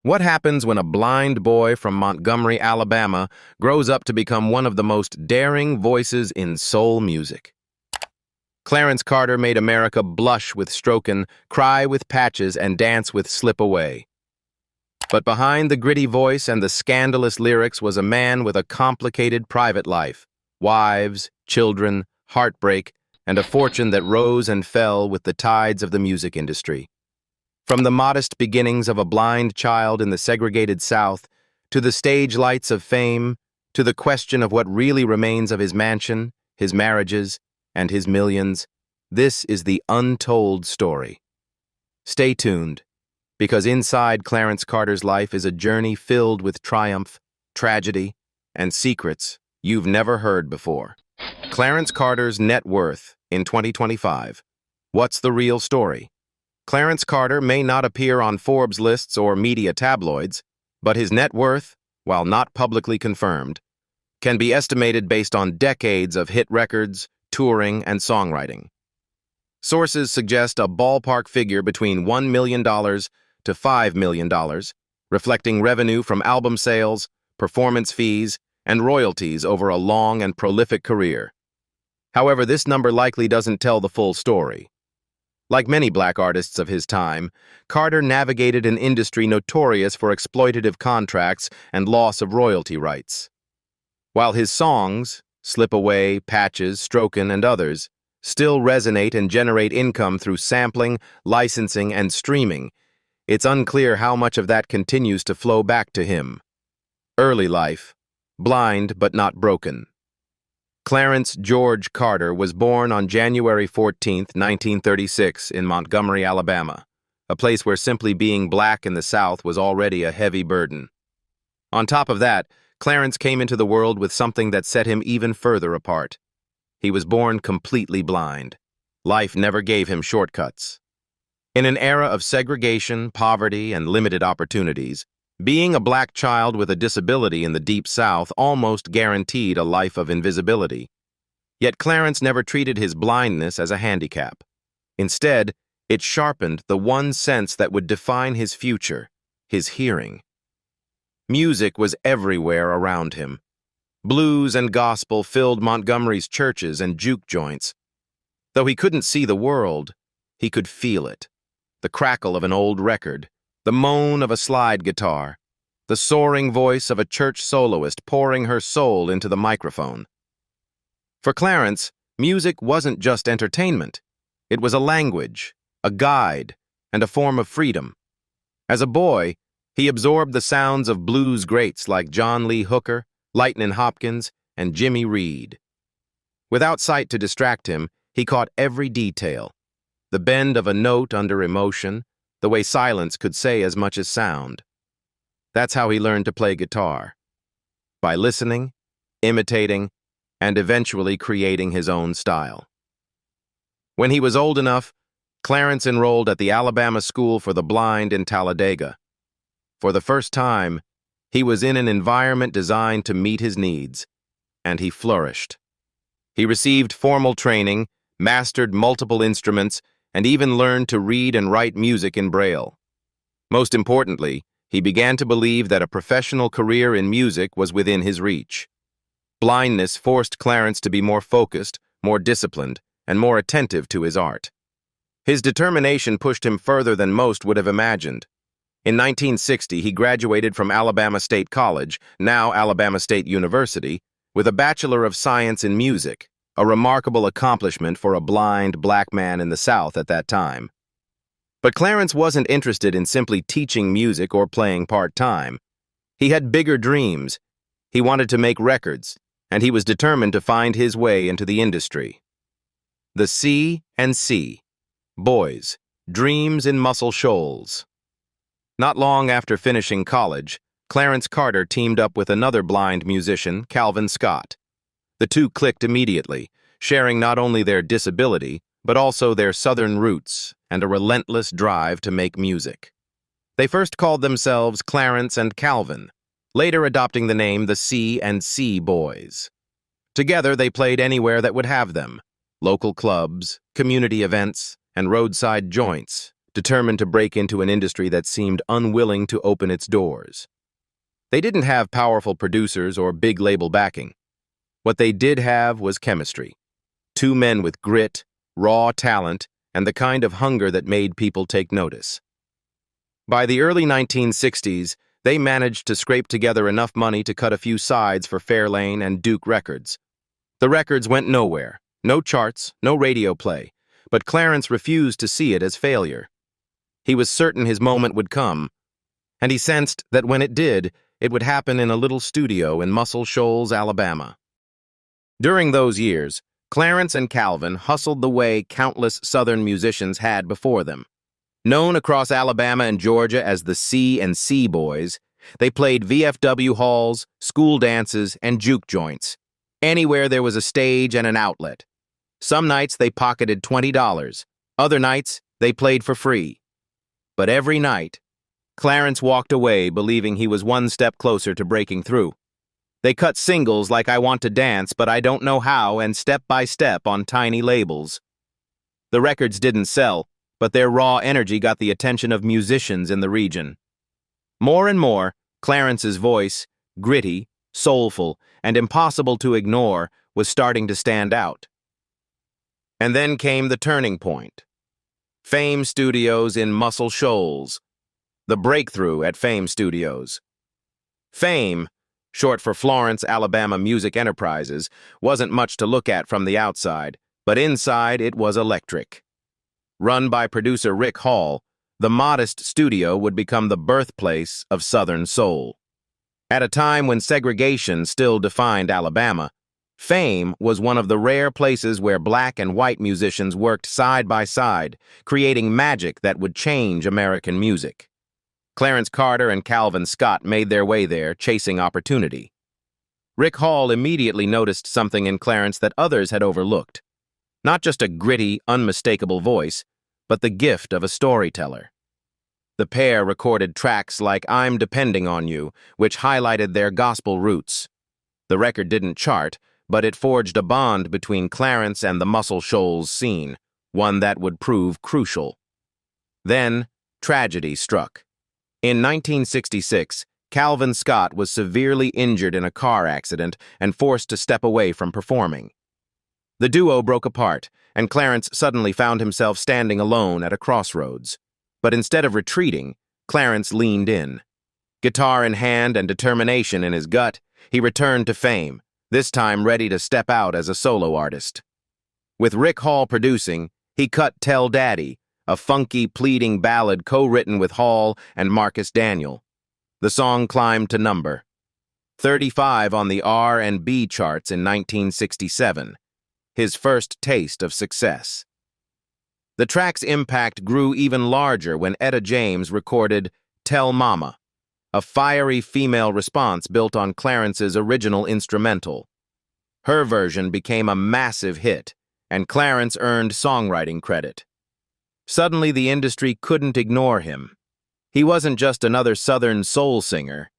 What happens when a blind boy from Montgomery, Alabama, grows up to become one of the most daring voices in soul music? Clarence Carter made America blush with Stroken, cry with Patches, and dance with Slip Away. But behind the gritty voice and the scandalous lyrics was a man with a complicated private life, wives, children, heartbreak, and a fortune that rose and fell with the tides of the music industry. From the modest beginnings of a blind child in the segregated South, to the stage lights of fame, to the question of what really remains of his mansion, his marriages, and his millions, this is the untold story. Stay tuned, because inside Clarence Carter's life is a journey filled with triumph, tragedy, and secrets you've never heard before. Clarence Carter's net worth in 2025. What's the real story? Clarence Carter may not appear on Forbes lists or media tabloids, but his net worth, while not publicly confirmed, can be estimated based on decades of hit records, touring, and songwriting. Sources suggest a ballpark figure between $1 million to $5 million, reflecting revenue from album sales, performance fees, and royalties over a long and prolific career. However, this number likely doesn't tell the full story. Like many black artists of his time, Carter navigated an industry notorious for exploitative contracts and loss of royalty rights. While his songs, Slip Away, Patches, Stroken, and others, still resonate and generate income through sampling, licensing, and streaming, it's unclear how much of that continues to flow back to him. Early life, blind but not broken. Clarence George Carter was born on January 14, 1936, in Montgomery, Alabama, a place where simply being black in the South was already a heavy burden. On top of that, Clarence came into the world with something that set him even further apart. He was born completely blind. Life never gave him shortcuts. In an era of segregation, poverty, and limited opportunities, being a black child with a disability in the Deep South almost guaranteed a life of invisibility. Yet Clarence never treated his blindness as a handicap. Instead, it sharpened the one sense that would define his future, his hearing. Music was everywhere around him. Blues and gospel filled Montgomery's churches and juke joints. Though he couldn't see the world, he could feel it. The crackle of an old record, the moan of a slide guitar, the soaring voice of a church soloist pouring her soul into the microphone. For Clarence, music wasn't just entertainment. It was a language, a guide, and a form of freedom. As a boy, he absorbed the sounds of blues greats like John Lee Hooker, Lightnin' Hopkins, and Jimmy Reed. Without sight to distract him, he caught every detail. The bend of a note under emotion, the way silence could say as much as sound. That's how he learned to play guitar. By listening, imitating, and eventually creating his own style. When he was old enough, Clarence enrolled at the Alabama School for the Blind in Talladega. For the first time, he was in an environment designed to meet his needs, and he flourished. He received formal training, mastered multiple instruments, and even learned to read and write music in Braille. Most importantly, he began to believe that a professional career in music was within his reach. Blindness forced Clarence to be more focused, more disciplined, and more attentive to his art. His determination pushed him further than most would have imagined. In 1960, he graduated from Alabama State College, now Alabama State University, with a Bachelor of Science in Music, a remarkable accomplishment for a blind black man in the South at that time. But Clarence wasn't interested in simply teaching music or playing part-time. He had bigger dreams. He wanted to make records, and he was determined to find his way into the industry. The C&C, Boys, Dreams in Muscle Shoals. Not long after finishing college, Clarence Carter teamed up with another blind musician, Calvin Scott. The two clicked immediately, sharing not only their disability, but also their Southern roots and a relentless drive to make music. They first called themselves Clarence and Calvin, later adopting the name the C&C Boys. Together, they played anywhere that would have them, local clubs, community events, and roadside joints, determined to break into an industry that seemed unwilling to open its doors. They didn't have powerful producers or big label backing. What they did have was chemistry. Two men with grit, raw talent, and the kind of hunger that made people take notice. By the early 1960s, they managed to scrape together enough money to cut a few sides for Fairlane and Duke Records. The records went nowhere, no charts, no radio play, but Clarence refused to see it as failure. He was certain his moment would come, and he sensed that when it did, it would happen in a little studio in Muscle Shoals, Alabama. During those years, Clarence and Calvin hustled the way countless Southern musicians had before them. Known across Alabama and Georgia as the C&C Boys, they played VFW halls, school dances, and juke joints. Anywhere there was a stage and an outlet. Some nights they pocketed $20. Other nights, they played for free. But every night, Clarence walked away believing he was one step closer to breaking through. They cut singles like I Want to Dance But I Don't Know How and Step by Step on tiny labels. The records didn't sell, but their raw energy got the attention of musicians in the region. More and more, Clarence's voice, gritty, soulful, and impossible to ignore, was starting to stand out. And then came the turning point. Fame Studios in Muscle Shoals. The breakthrough at Fame Studios. Fame, short for Florence, Alabama Music Enterprises, wasn't much to look at from the outside, but inside it was electric. Run by producer Rick Hall, the modest studio would become the birthplace of Southern soul. At a time when segregation still defined Alabama, Fame was one of the rare places where black and white musicians worked side by side, creating magic that would change American music. Clarence Carter and Calvin Scott made their way there, chasing opportunity. Rick Hall immediately noticed something in Clarence that others had overlooked. Not just a gritty, unmistakable voice, but the gift of a storyteller. The pair recorded tracks like I'm Depending on You, which highlighted their gospel roots. The record didn't chart, but it forged a bond between Clarence and the Muscle Shoals scene, one that would prove crucial. Then, tragedy struck. In 1966, Calvin Scott was severely injured in a car accident and forced to step away from performing. The duo broke apart, and Clarence suddenly found himself standing alone at a crossroads. But instead of retreating, Clarence leaned in. Guitar in hand and determination in his gut, he returned to Fame, this time ready to step out as a solo artist. With Rick Hall producing, he cut Tell Daddy, a funky, pleading ballad co-written with Hall and Marcus Daniel. The song climbed to number 35 on the R&B charts in 1967, his first taste of success. The track's impact grew even larger when Etta James recorded Tell Mama, a fiery female response built on Clarence's original instrumental. Her version became a massive hit, and Clarence earned songwriting credit. Suddenly, the industry couldn't ignore him. He wasn't just another Southern soul singer.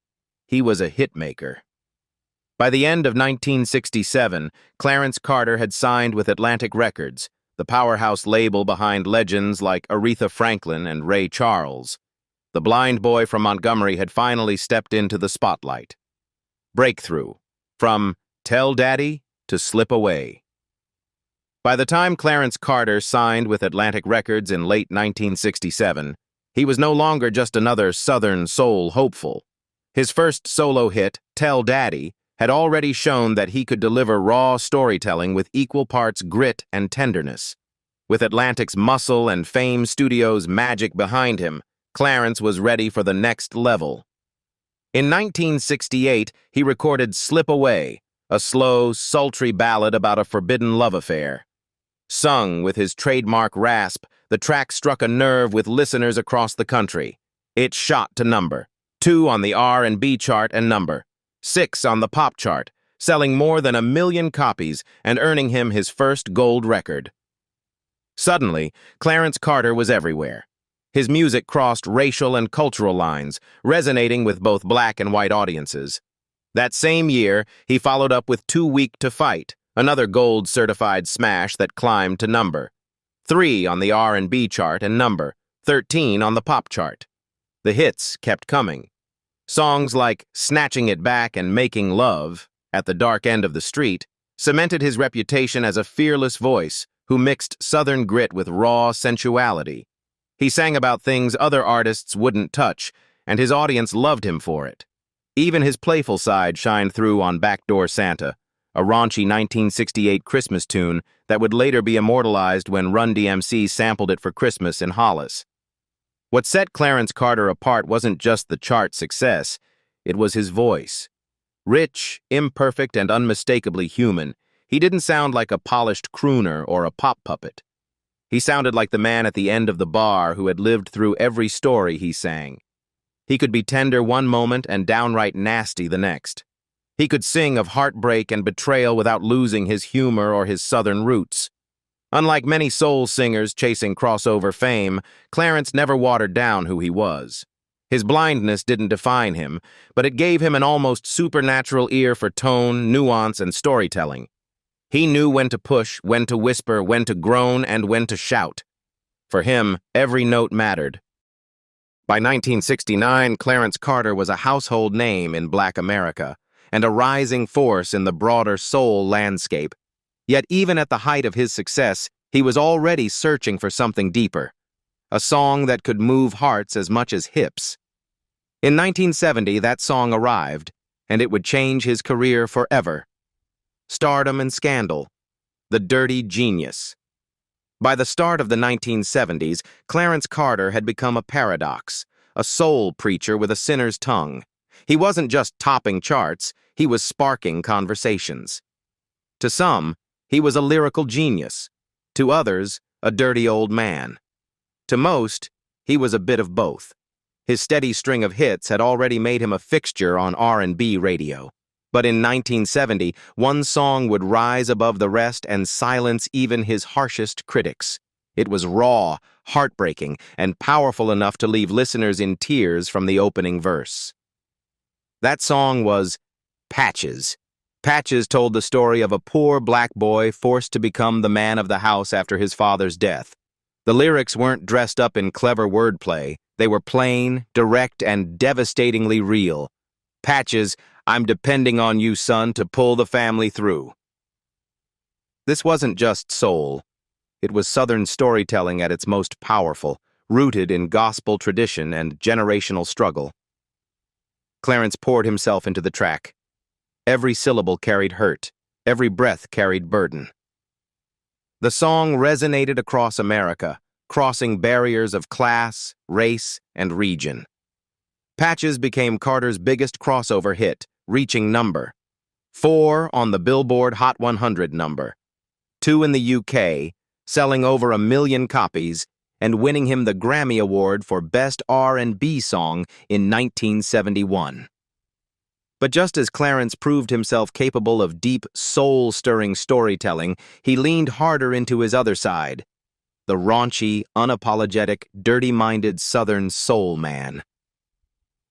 He was a hitmaker. By the end of 1967, Clarence Carter had signed with Atlantic Records, the powerhouse label behind legends like Aretha Franklin and Ray Charles. The blind boy from Montgomery had finally stepped into the spotlight. Breakthrough, from Tell Daddy to Slip Away. By the time Clarence Carter signed with Atlantic Records in late 1967, he was no longer just another Southern soul hopeful. His first solo hit, Tell Daddy, had already shown that he could deliver raw storytelling with equal parts grit and tenderness. With Atlantic's muscle and Fame Studios' magic behind him, Clarence was ready for the next level. In 1968, he recorded Slip Away, a slow, sultry ballad about a forbidden love affair. Sung with his trademark rasp, the track struck a nerve with listeners across the country. It shot to number 2 on the R&B chart and number 6 on the pop chart, selling more than 1 million copies and earning him his first gold record. Suddenly, Clarence Carter was everywhere. His music crossed racial and cultural lines, resonating with both black and white audiences. That same year, he followed up with Too Weak to Fight, another gold-certified smash that climbed to number 3 on the R&B chart and number 13 on the pop chart. The hits kept coming. Songs like Snatching It Back and Making Love, At the Dark End of the Street, cemented his reputation as a fearless voice who mixed Southern grit with raw sensuality. He sang about things other artists wouldn't touch, and his audience loved him for it. Even his playful side shined through on Backdoor Santa, a raunchy 1968 Christmas tune that would later be immortalized when Run DMC sampled it for Christmas in Hollis. What set Clarence Carter apart wasn't just the chart success, it was his voice. Rich, imperfect, and unmistakably human, he didn't sound like a polished crooner or a pop puppet. He sounded like the man at the end of the bar who had lived through every story he sang. He could be tender one moment and downright nasty the next. He could sing of heartbreak and betrayal without losing his humor or his Southern roots. Unlike many soul singers chasing crossover fame, Clarence never watered down who he was. His blindness didn't define him, but it gave him an almost supernatural ear for tone, nuance, and storytelling. He knew when to push, when to whisper, when to groan, and when to shout. For him, every note mattered. By 1969, Clarence Carter was a household name in Black America, and a rising force in the broader soul landscape. Yet even at the height of his success, he was already searching for something deeper. A song that could move hearts as much as hips. In 1970, that song arrived, and it would change his career forever. Stardom and Scandal, The Dirty Genius. By the start of the 1970s, Clarence Carter had become a paradox, a soul preacher with a sinner's tongue. He wasn't just topping charts, he was sparking conversations. To some, he was a lyrical genius. To others, a dirty old man. To most, he was a bit of both. His steady string of hits had already made him a fixture on R&B radio. But in 1970, one song would rise above the rest and silence even his harshest critics. It was raw, heartbreaking, and powerful enough to leave listeners in tears from the opening verse. That song was Patches. Patches told the story of a poor black boy forced to become the man of the house after his father's death. The lyrics weren't dressed up in clever wordplay. They were plain, direct, and devastatingly real. Patches, I'm depending on you, son, to pull the family through. This wasn't just soul. It was Southern storytelling at its most powerful, rooted in gospel tradition and generational struggle. Clarence poured himself into the track. Every syllable carried hurt. Every breath carried burden. The song resonated across America, crossing barriers of class, race, and region. Patches became Carter's biggest crossover hit, reaching number 4 on the Billboard Hot 100 number, 2 in the UK, selling over 1 million copies, and winning him the Grammy Award for Best R&B Song in 1971. But just as Clarence proved himself capable of deep, soul-stirring storytelling, he leaned harder into his other side, the raunchy, unapologetic, dirty-minded Southern soul man.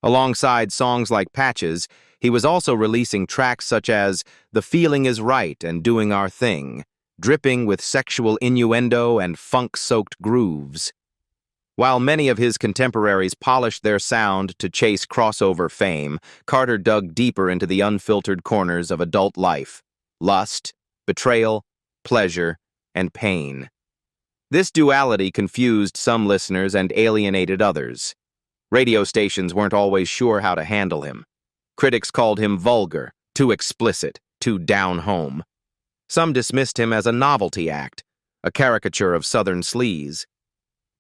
Alongside songs like Patches, he was also releasing tracks such as The Feeling Is Right and Doing Our Thing, dripping with sexual innuendo and funk-soaked grooves. While many of his contemporaries polished their sound to chase crossover fame, Carter dug deeper into the unfiltered corners of adult life: lust, betrayal, pleasure, and pain. This duality confused some listeners and alienated others. Radio stations weren't always sure how to handle him. Critics called him vulgar, too explicit, too down-home. Some dismissed him as a novelty act, a caricature of Southern sleaze.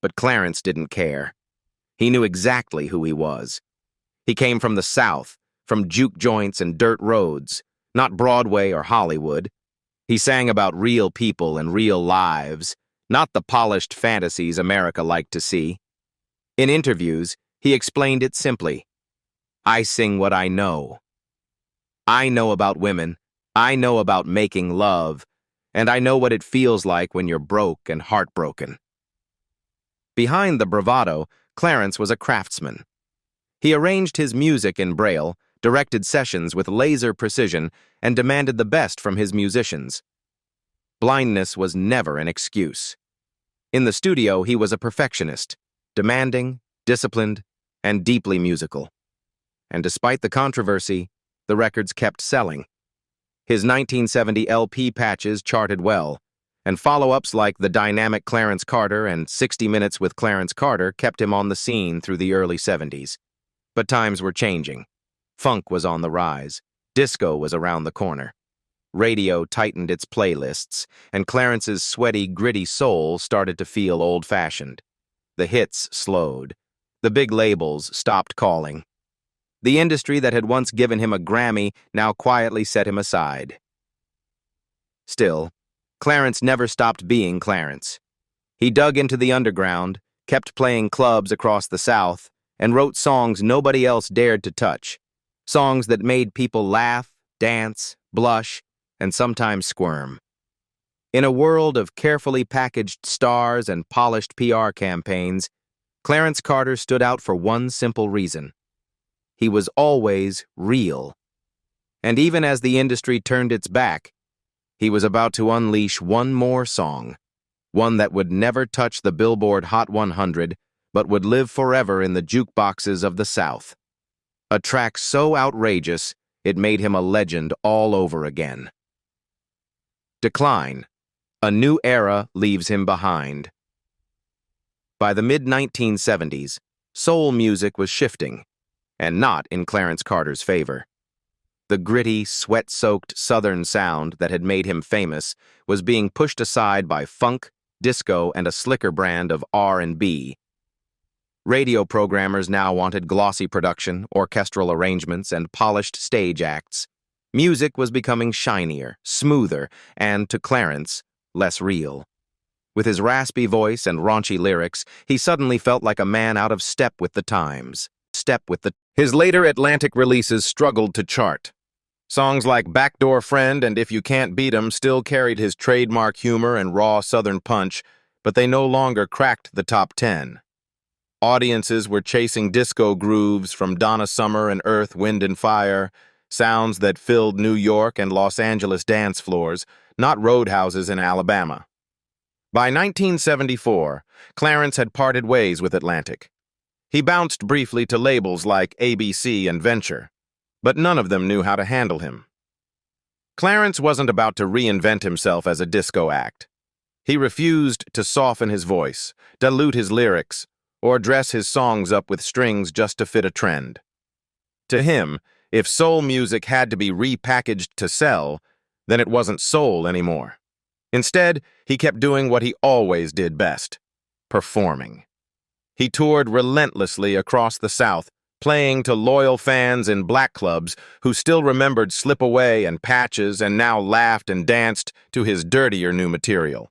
But Clarence didn't care. He knew exactly who he was. He came from the South, from juke joints and dirt roads, not Broadway or Hollywood. He sang about real people and real lives, not the polished fantasies America liked to see. In interviews, he explained it simply. I sing what I know. I know about women, I know about making love, and I know what it feels like when you're broke and heartbroken. Behind the bravado, Clarence was a craftsman. He arranged his music in Braille, directed sessions with laser precision, and demanded the best from his musicians. Blindness was never an excuse. In the studio, he was a perfectionist, demanding, disciplined, and deeply musical. And despite the controversy, the records kept selling. His 1970 LP patches charted well, and follow-ups like The Dynamic Clarence Carter and 60 Minutes with Clarence Carter kept him on the scene through the early 70s. But times were changing. Funk was on the rise. Disco was around the corner. Radio tightened its playlists, and Clarence's sweaty, gritty soul started to feel old-fashioned. The hits slowed. The big labels stopped calling. The industry that had once given him a Grammy now quietly set him aside. Still, Clarence never stopped being Clarence. He dug into the underground, kept playing clubs across the South, and wrote songs nobody else dared to touch. Songs that made people laugh, dance, blush, and sometimes squirm. In a world of carefully packaged stars and polished PR campaigns, Clarence Carter stood out for one simple reason. He was always real. And even as the industry turned its back, he was about to unleash one more song, one that would never touch the Billboard Hot 100, but would live forever in the jukeboxes of the South. A track so outrageous, it made him a legend all over again. Decline. A new era leaves him behind. By the mid-1970s, soul music was shifting, and not in Clarence Carter's favor. The gritty, sweat-soaked Southern sound that had made him famous was being pushed aside by funk, disco, and a slicker brand of R&B. Radio programmers now wanted glossy production, orchestral arrangements, and polished stage acts. Music was becoming shinier, smoother, and, to Clarence, less real. With his raspy voice and raunchy lyrics, he suddenly felt like a man out of step with the times. His later Atlantic releases struggled to chart. Songs like Backdoor Friend and If You Can't Beat 'Em still carried his trademark humor and raw Southern punch, but they no longer cracked the top 10. Audiences were chasing disco grooves from Donna Summer and Earth, Wind and Fire, sounds that filled New York and Los Angeles dance floors, not roadhouses in Alabama. By 1974, Clarence had parted ways with Atlantic. He bounced briefly to labels like ABC and Venture, but none of them knew how to handle him. Clarence wasn't about to reinvent himself as a disco act. He refused to soften his voice, dilute his lyrics, or dress his songs up with strings just to fit a trend. To him, if soul music had to be repackaged to sell, then it wasn't soul anymore. Instead, he kept doing what he always did best: performing. He toured relentlessly across the South, playing to loyal fans in black clubs who still remembered Slip Away and Patches and now laughed and danced to his dirtier new material.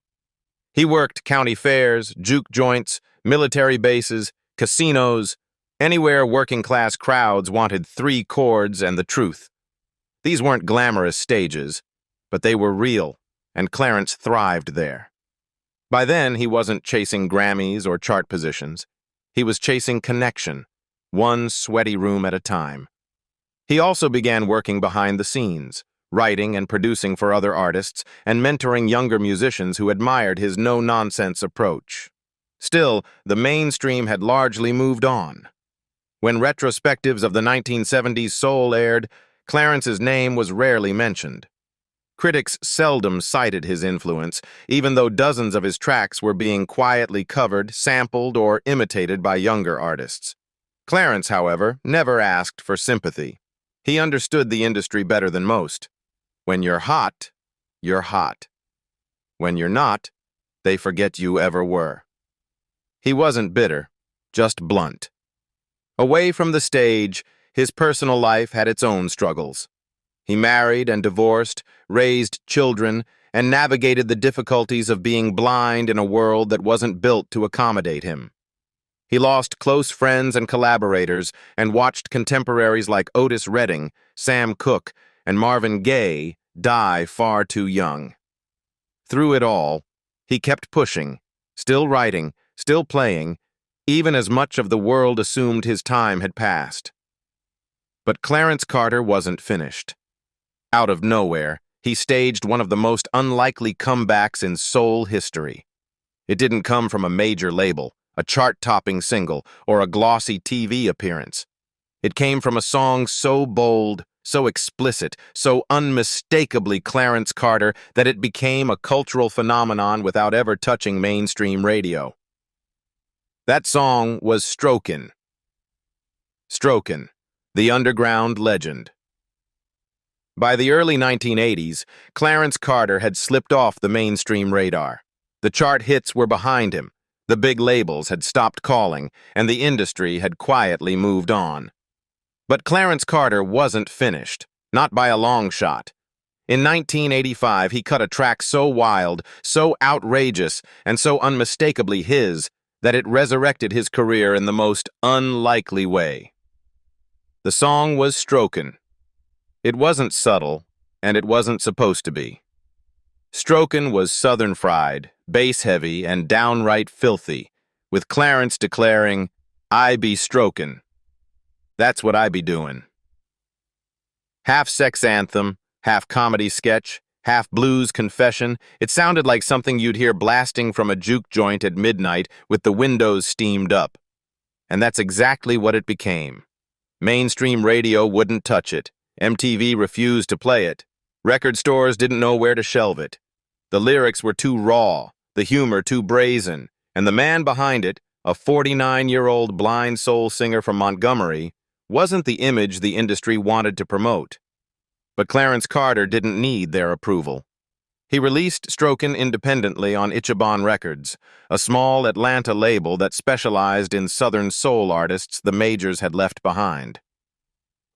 He worked county fairs, juke joints, military bases, casinos, anywhere working-class crowds wanted 3 chords and the truth. These weren't glamorous stages, but they were real, and Clarence thrived there. By then, he wasn't chasing Grammys or chart positions. He was chasing connection, one sweaty room at a time. He also began working behind the scenes, writing and producing for other artists, and mentoring younger musicians who admired his no-nonsense approach. Still, the mainstream had largely moved on. When retrospectives of the 1970s soul aired, Clarence's name was rarely mentioned. Critics seldom cited his influence, even though dozens of his tracks were being quietly covered, sampled, or imitated by younger artists. Clarence, however, never asked for sympathy. He understood the industry better than most. When you're hot, you're hot. When you're not, they forget you ever were. He wasn't bitter, just blunt. Away from the stage, his personal life had its own struggles. He married and divorced, raised children, and navigated the difficulties of being blind in a world that wasn't built to accommodate him. He lost close friends and collaborators and watched contemporaries like Otis Redding, Sam Cooke, and Marvin Gaye die far too young. Through it all, he kept pushing, still writing, still playing, even as much of the world assumed his time had passed. But Clarence Carter wasn't finished. Out of nowhere, he staged one of the most unlikely comebacks in soul history. It didn't come from a major label, a chart-topping single, or a glossy TV appearance. It came from a song so bold, so explicit, so unmistakably Clarence Carter that it became a cultural phenomenon without ever touching mainstream radio. That song was Stroken. Stroken, the underground legend. By the early 1980s, Clarence Carter had slipped off the mainstream radar. The chart hits were behind him, the big labels had stopped calling, and the industry had quietly moved on. But Clarence Carter wasn't finished, not by a long shot. In 1985, he cut a track so wild, so outrageous, and so unmistakably his that it resurrected his career in the most unlikely way. The song was Stroken. It wasn't subtle, and it wasn't supposed to be. Stroken was southern fried, bass-heavy, and downright filthy, with Clarence declaring, "I be strokin'. That's what I be doin'." Half sex anthem, half comedy sketch, half blues confession, it sounded like something you'd hear blasting from a juke joint at midnight with the windows steamed up. And that's exactly what it became. Mainstream radio wouldn't touch it. MTV refused to play it. Record stores didn't know where to shelve it. The lyrics were too raw, the humor too brazen, and the man behind it, a 49-year-old blind soul singer from Montgomery, wasn't the image the industry wanted to promote. But Clarence Carter didn't need their approval. He released Stroken independently on Ichiban Records, a small Atlanta label that specialized in Southern soul artists the majors had left behind.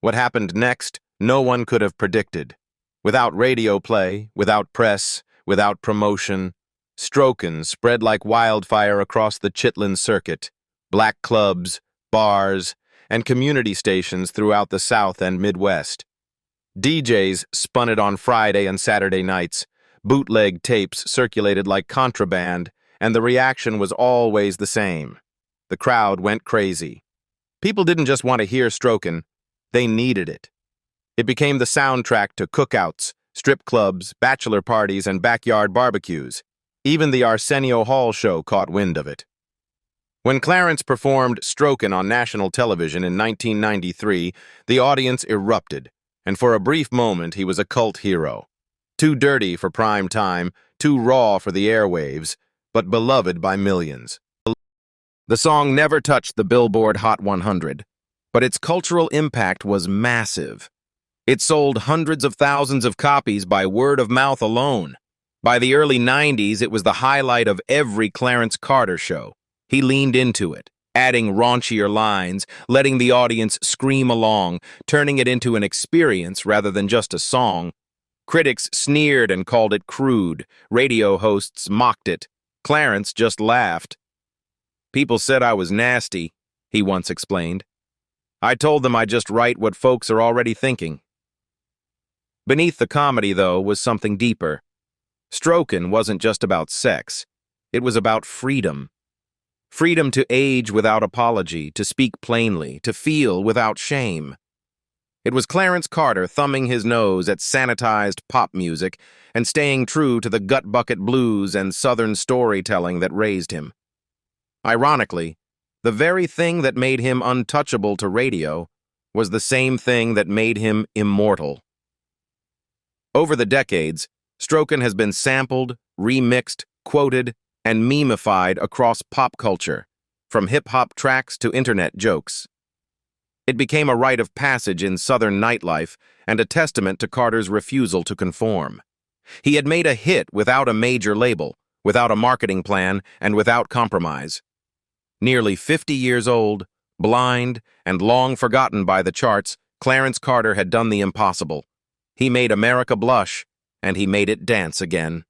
What happened next, no one could have predicted. Without radio play, without press, without promotion, Stroken spread like wildfire across the Chitlin circuit, black clubs, bars, and community stations throughout the South and Midwest. DJs spun it on Friday and Saturday nights, bootleg tapes circulated like contraband, and the reaction was always the same. The crowd went crazy. People didn't just want to hear Stroken, they needed it. It became the soundtrack to cookouts, strip clubs, bachelor parties, and backyard barbecues. Even the Arsenio Hall show caught wind of it. When Clarence performed Stroken on national television in 1993, the audience erupted, and for a brief moment he was a cult hero. Too dirty for prime time, too raw for the airwaves, but beloved by millions. The song never touched the Billboard Hot 100, but its cultural impact was massive. It sold hundreds of thousands of copies by word of mouth alone. By the early 90s, it was the highlight of every Clarence Carter show. He leaned into it, adding raunchier lines, letting the audience scream along, turning it into an experience rather than just a song. Critics sneered and called it crude. Radio hosts mocked it. Clarence just laughed. "People said I was nasty," he once explained. "I told them I just write what folks are already thinking." Beneath the comedy, though, was something deeper. Stroken wasn't just about sex. It was about freedom. Freedom to age without apology, to speak plainly, to feel without shame. It was Clarence Carter thumbing his nose at sanitized pop music and staying true to the gut-bucket blues and Southern storytelling that raised him. Ironically, the very thing that made him untouchable to radio was the same thing that made him immortal. Over the decades, Stroken has been sampled, remixed, quoted, and memified across pop culture, from hip-hop tracks to internet jokes. It became a rite of passage in Southern nightlife and a testament to Carter's refusal to conform. He had made a hit without a major label, without a marketing plan, and without compromise. Nearly 50 years old, blind, and long forgotten by the charts, Clarence Carter had done the impossible. He made America blush, and he made it dance again.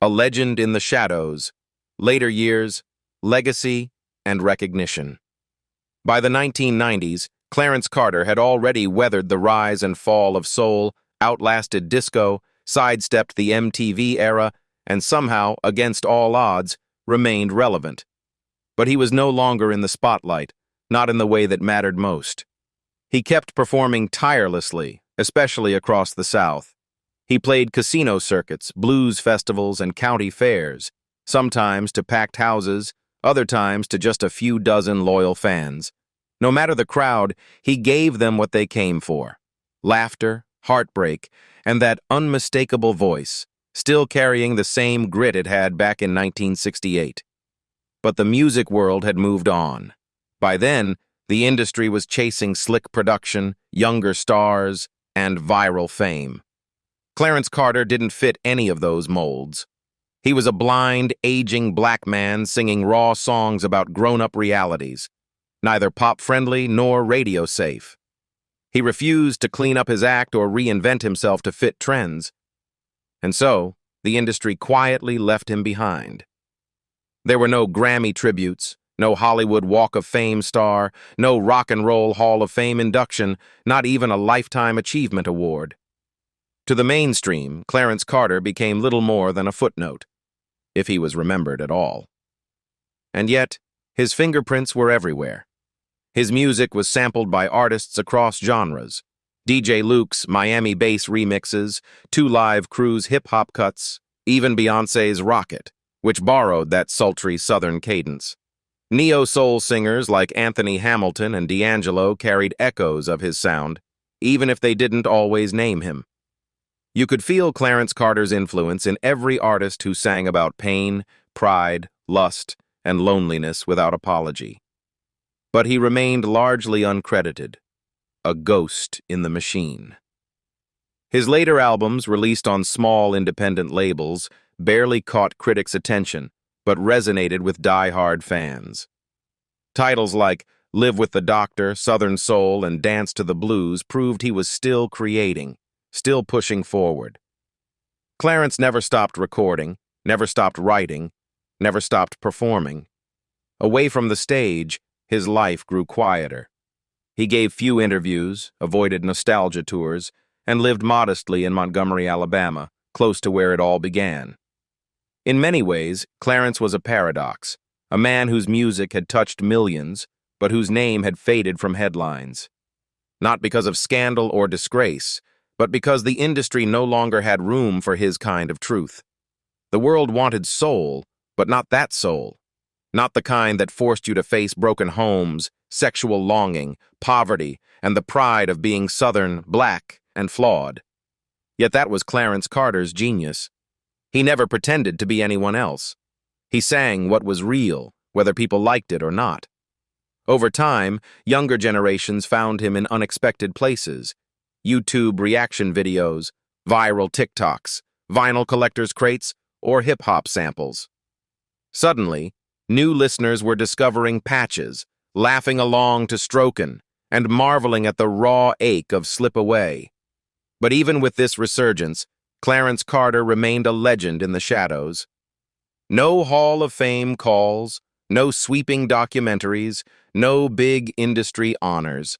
A legend in the shadows, later years, legacy, and recognition. By the 1990s, Clarence Carter had already weathered the rise and fall of soul, outlasted disco, sidestepped the MTV era, and somehow, against all odds, remained relevant. But he was no longer in the spotlight, not in the way that mattered most. He kept performing tirelessly, especially across the South. He played casino circuits, blues festivals, and county fairs, sometimes to packed houses, other times to just a few dozen loyal fans. No matter the crowd, he gave them what they came for: laughter, heartbreak, and that unmistakable voice, still carrying the same grit it had back in 1968. But the music world had moved on. By then, the industry was chasing slick production, younger stars, and viral fame. Clarence Carter didn't fit any of those molds. He was a blind, aging black man singing raw songs about grown-up realities, neither pop-friendly nor radio-safe. He refused to clean up his act or reinvent himself to fit trends. And so, the industry quietly left him behind. There were no Grammy tributes, no Hollywood Walk of Fame star, no Rock and Roll Hall of Fame induction, not even a Lifetime Achievement Award. To the mainstream, Clarence Carter became little more than a footnote, if he was remembered at all. And yet, his fingerprints were everywhere. His music was sampled by artists across genres: DJ Luke's Miami bass remixes, 2 Live Crew's hip-hop cuts, even Beyoncé's Rocket, which borrowed that sultry southern cadence. Neo-soul singers like Anthony Hamilton and D'Angelo carried echoes of his sound, even if they didn't always name him. You could feel Clarence Carter's influence in every artist who sang about pain, pride, lust, and loneliness without apology. But he remained largely uncredited, a ghost in the machine. His later albums, released on small independent labels, barely caught critics' attention, but resonated with die-hard fans. Titles like Live with the Doctor, Southern Soul, and Dance to the Blues proved he was still creating, still pushing forward. Clarence never stopped recording, never stopped writing, never stopped performing. Away from the stage, his life grew quieter. He gave few interviews, avoided nostalgia tours, and lived modestly in Montgomery, Alabama, close to where it all began. In many ways, Clarence was a paradox, a man whose music had touched millions, but whose name had faded from headlines. Not because of scandal or disgrace, but because the industry no longer had room for his kind of truth. The world wanted soul, but not that soul. Not the kind that forced you to face broken homes, sexual longing, poverty, and the pride of being Southern, black, and flawed. Yet that was Clarence Carter's genius. He never pretended to be anyone else. He sang what was real, whether people liked it or not. Over time, younger generations found him in unexpected places: YouTube reaction videos, viral TikToks, vinyl collectors' crates, or hip-hop samples. Suddenly, new listeners were discovering Patches, laughing along to Stroken, and marveling at the raw ache of Slip Away. But even with this resurgence, Clarence Carter remained a legend in the shadows. No Hall of Fame calls, no sweeping documentaries, no big industry honors.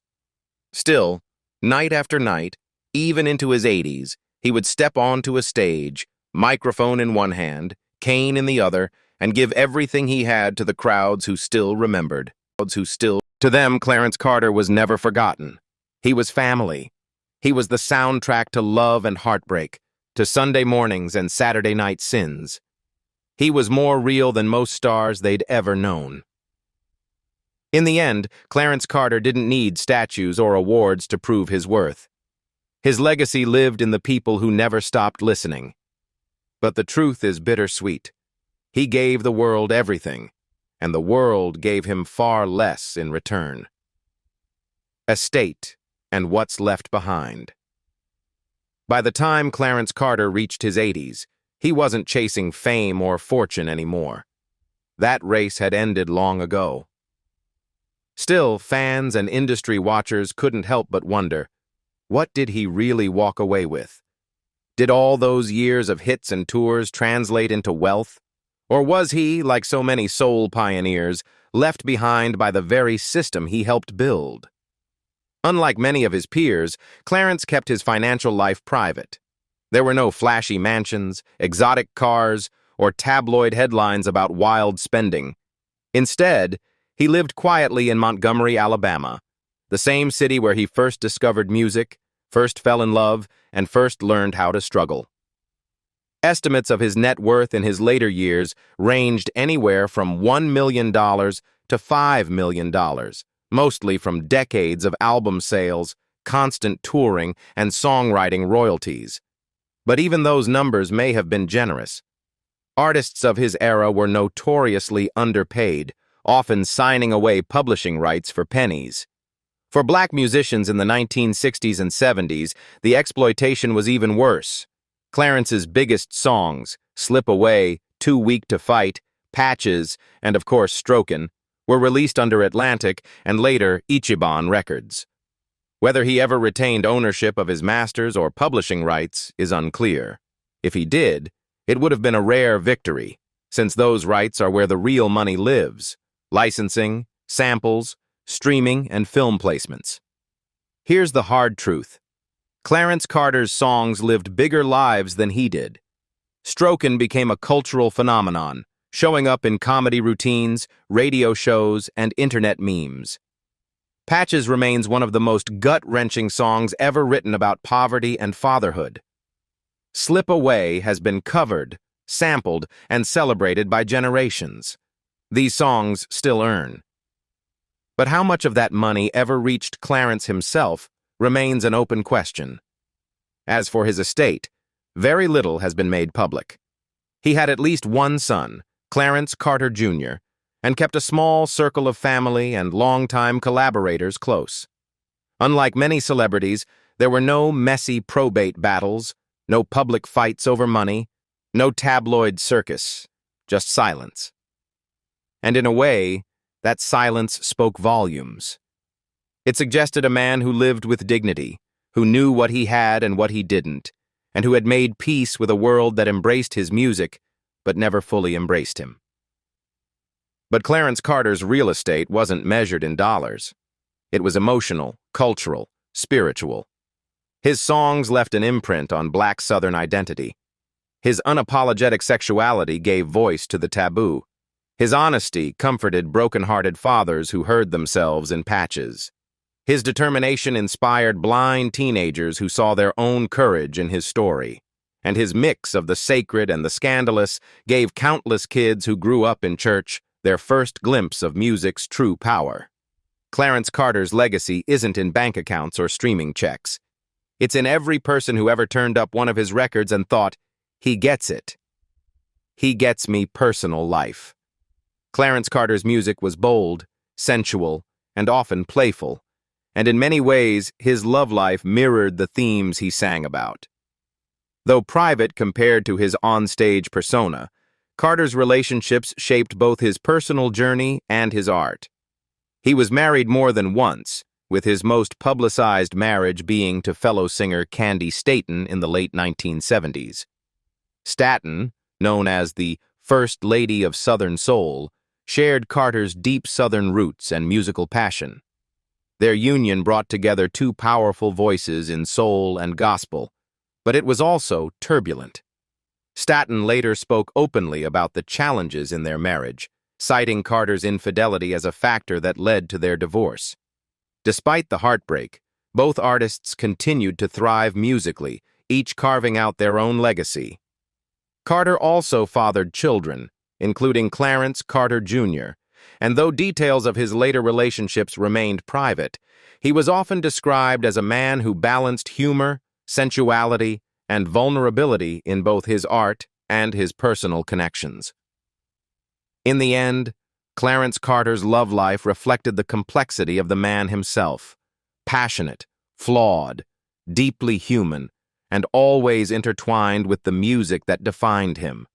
Still, night after night, even into his 80s, he would step onto a stage, microphone in one hand, cane in the other, and give everything he had to the crowds who still remembered. To them, Clarence Carter was never forgotten. He was family. He was the soundtrack to love and heartbreak, to Sunday mornings and Saturday night sins. He was more real than most stars they'd ever known. In the end, Clarence Carter didn't need statues or awards to prove his worth. His legacy lived in the people who never stopped listening. But the truth is bittersweet. He gave the world everything, and the world gave him far less in return. Estate and what's left behind. By the time Clarence Carter reached his 80s, he wasn't chasing fame or fortune anymore. That race had ended long ago. Still, fans and industry watchers couldn't help but wonder, what did he really walk away with? Did all those years of hits and tours translate into wealth? Or was he, like so many soul pioneers, left behind by the very system he helped build? Unlike many of his peers, Clarence kept his financial life private. There were no flashy mansions, exotic cars, or tabloid headlines about wild spending. Instead, he lived quietly in Montgomery, Alabama, the same city where he first discovered music, first fell in love, and first learned how to struggle. Estimates of his net worth in his later years ranged anywhere from $1 million to $5 million, mostly from decades of album sales, constant touring, and songwriting royalties. But even those numbers may have been generous. Artists of his era were notoriously underpaid, often signing away publishing rights for pennies. For black musicians in the 1960s and 70s, the exploitation was even worse. Clarence's biggest songs, Slip Away, Too Weak to Fight, Patches, and of course Stroken, were released under Atlantic and later Ichiban Records. Whether he ever retained ownership of his masters or publishing rights is unclear. If he did, it would have been a rare victory, since those rights are where the real money lives: licensing, samples, streaming, and film placements. Here's the hard truth. Clarence Carter's songs lived bigger lives than he did. Stroken became a cultural phenomenon, showing up in comedy routines, radio shows, and internet memes. Patches remains one of the most gut-wrenching songs ever written about poverty and fatherhood. Slip Away has been covered, sampled, and celebrated by generations. These songs still earn. But how much of that money ever reached Clarence himself remains an open question. As for his estate, very little has been made public. He had at least one son, Clarence Carter Jr., and kept a small circle of family and longtime collaborators close. Unlike many celebrities, there were no messy probate battles, no public fights over money, no tabloid circus, just silence. And in a way, that silence spoke volumes. It suggested a man who lived with dignity, who knew what he had and what he didn't, and who had made peace with a world that embraced his music, but never fully embraced him. But Clarence Carter's real estate wasn't measured in dollars. It was emotional, cultural, spiritual. His songs left an imprint on Black Southern identity. His unapologetic sexuality gave voice to the taboo. His honesty comforted broken-hearted fathers who heard themselves in Patches. His determination inspired blind teenagers who saw their own courage in his story. And his mix of the sacred and the scandalous gave countless kids who grew up in church their first glimpse of music's true power. Clarence Carter's legacy isn't in bank accounts or streaming checks. It's in every person who ever turned up one of his records and thought, he gets it. He gets me personal life. Clarence Carter's music was bold, sensual, and often playful, and in many ways his love life mirrored the themes he sang about. Though private compared to his onstage persona, Carter's relationships shaped both his personal journey and his art. He was married more than once, with his most publicized marriage being to fellow singer Candy Staton in the late 1970s. Staton, known as the First Lady of Southern Soul, shared Carter's deep Southern roots and musical passion. Their union brought together two powerful voices in soul and gospel, but it was also turbulent. Staton later spoke openly about the challenges in their marriage, citing Carter's infidelity as a factor that led to their divorce. Despite the heartbreak, both artists continued to thrive musically, each carving out their own legacy. Carter also fathered children, including Clarence Carter Jr., and though details of his later relationships remained private, he was often described as a man who balanced humor, sensuality, and vulnerability in both his art and his personal connections. In the end, Clarence Carter's love life reflected the complexity of the man himself: passionate, flawed, deeply human, and always intertwined with the music that defined him.